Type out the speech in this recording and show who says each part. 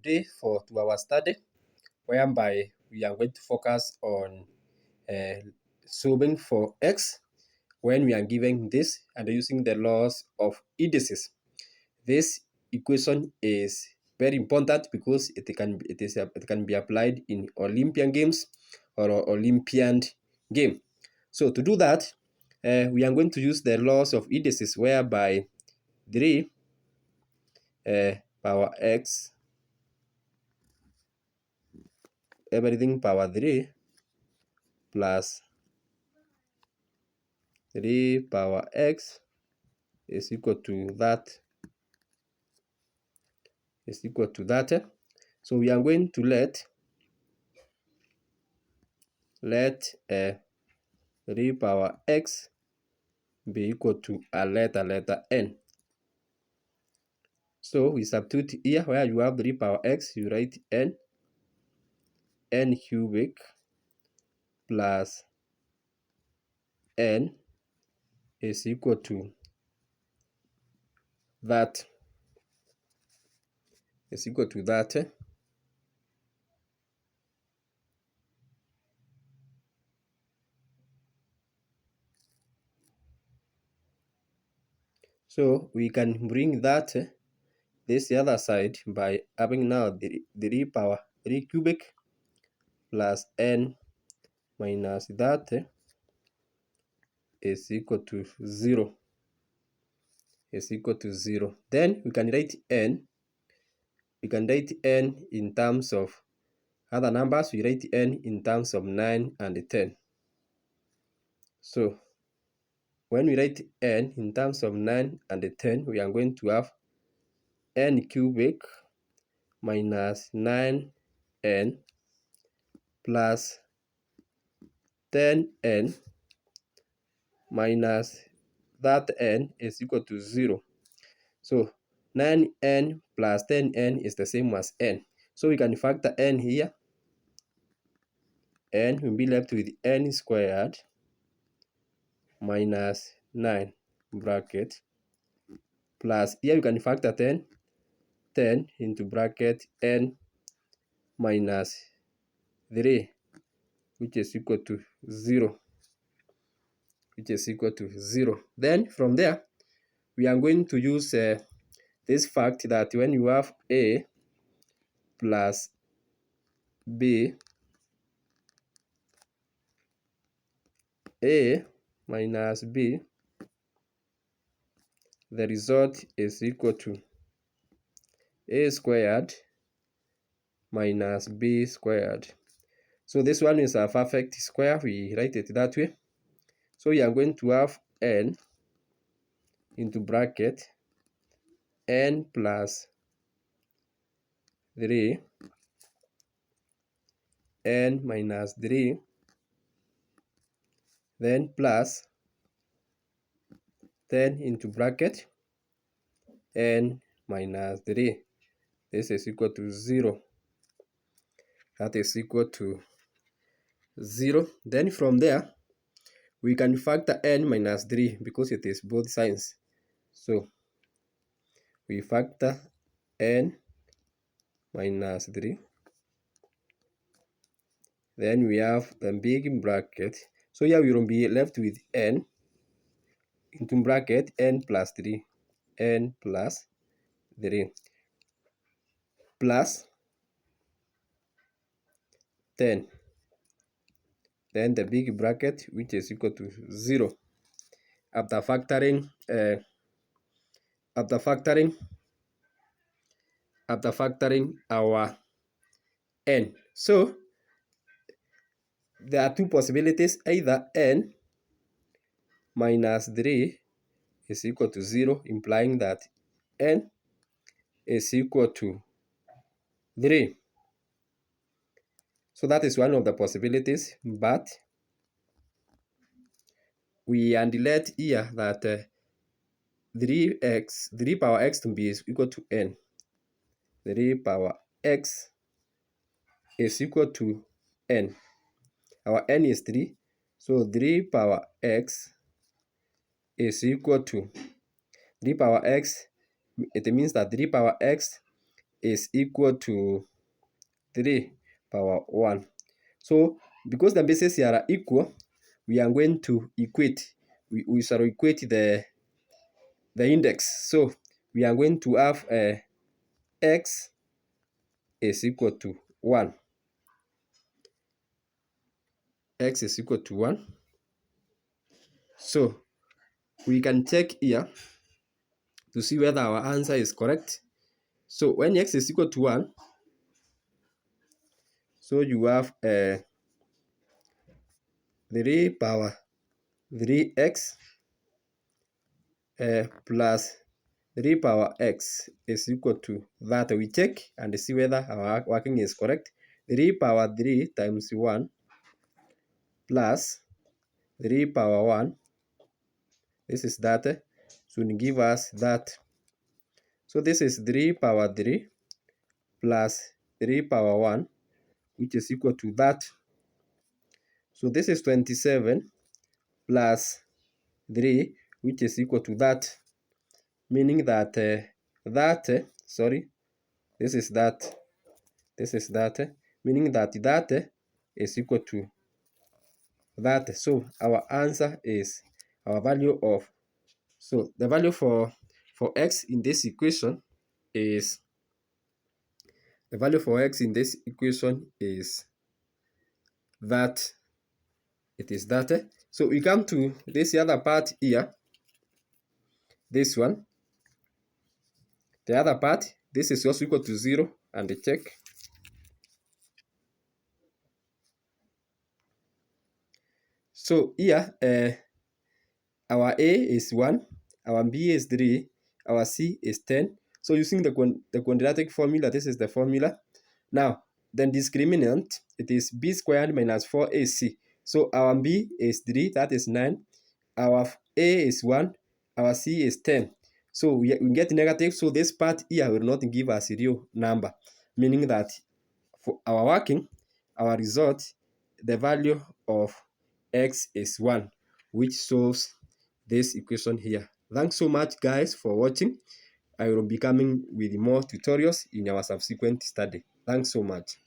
Speaker 1: today to our study, whereby we are going to focus on solving for x when we are given this and using the laws of indices. This equation is very important because it can be applied in Olympian games or Olympian game. So to do that, we are going to use the laws of indices, whereby 3 power x, everything power 3 plus 3 power x is equal to that. So we are going to let 3 power x be equal to a letter n. So we substitute here, where you have 3 power x, you write n cubic plus n is equal to that. So we can bring that this other side by having now 3 power 3 cubic plus n minus that is equal to 0. Then we can write n. In terms of other numbers. We write n in terms of 9 and 10. So when we write n in terms of 9 and 10, we are going to have n cubic minus 9n plus 10n minus that n is equal to 0. So 9n plus 10n is the same as n. So we can factor n here. N will be left with n squared minus 9 bracket plus, here you can factor 10 into bracket n minus 3, which is equal to 0. Then from there, we are going to use this fact that when you have a plus b, a minus b, the result is equal to a squared minus b squared. So this one is a perfect square. We write it that way. So we are going to have n into bracket n plus 3, n minus 3, then plus 10 into bracket n minus 3. This is equal to 0. That is equal to 0. Then from there, we can factor n minus 3 because it is both signs. So we factor n minus 3. Then we have the big bracket. So here we will be left with n into bracket n plus 3. N plus 3 plus 10. Then the big bracket, which is equal to 0. After factoring our n. So there are two possibilities: either n minus 3 is equal to 0, implying that n is equal to 3. So that is one of the possibilities, but we let here that 3 power x to be equal to n. 3 power x is equal to n. Our n is 3, so 3 power x is equal to 3 power x. It means that 3 power x is equal to 3 power 1. So because the bases here are equal, we are going to equate. We shall equate the index. So we are going to have x is equal to 1. X is equal to 1. So we can check here to see whether our answer is correct. So when x is equal to 1, so you have 3 power 3x plus 3 power x is equal to that. We check and see whether our working is correct. 3 power 3 times 1 plus 3 power 1, this is that, should give us that. So this is 3 power 3 plus 3 power 1, which is equal to that. So this is 27 plus 3, which is equal to that, meaning that this is that, meaning that is equal to that. So our answer is our value of, so the value for x in this equation is, the value for x in this equation is that, it is that. So we come to this other part here, this one, the other part, this is also equal to 0, and check. So here our A is 1, our B is 3, our C is 10. So using the quadratic formula, this is the formula. Now, the discriminant, it is b squared minus 4ac. So our b is 3, that is 9. Our a is 1, our c is 10. So we get negative, so this part here will not give us a real number, meaning that for our working, our result, the value of x is 1, which solves this equation here. Thanks so much, guys, for watching. I will be coming with more tutorials in our subsequent study. Thanks so much.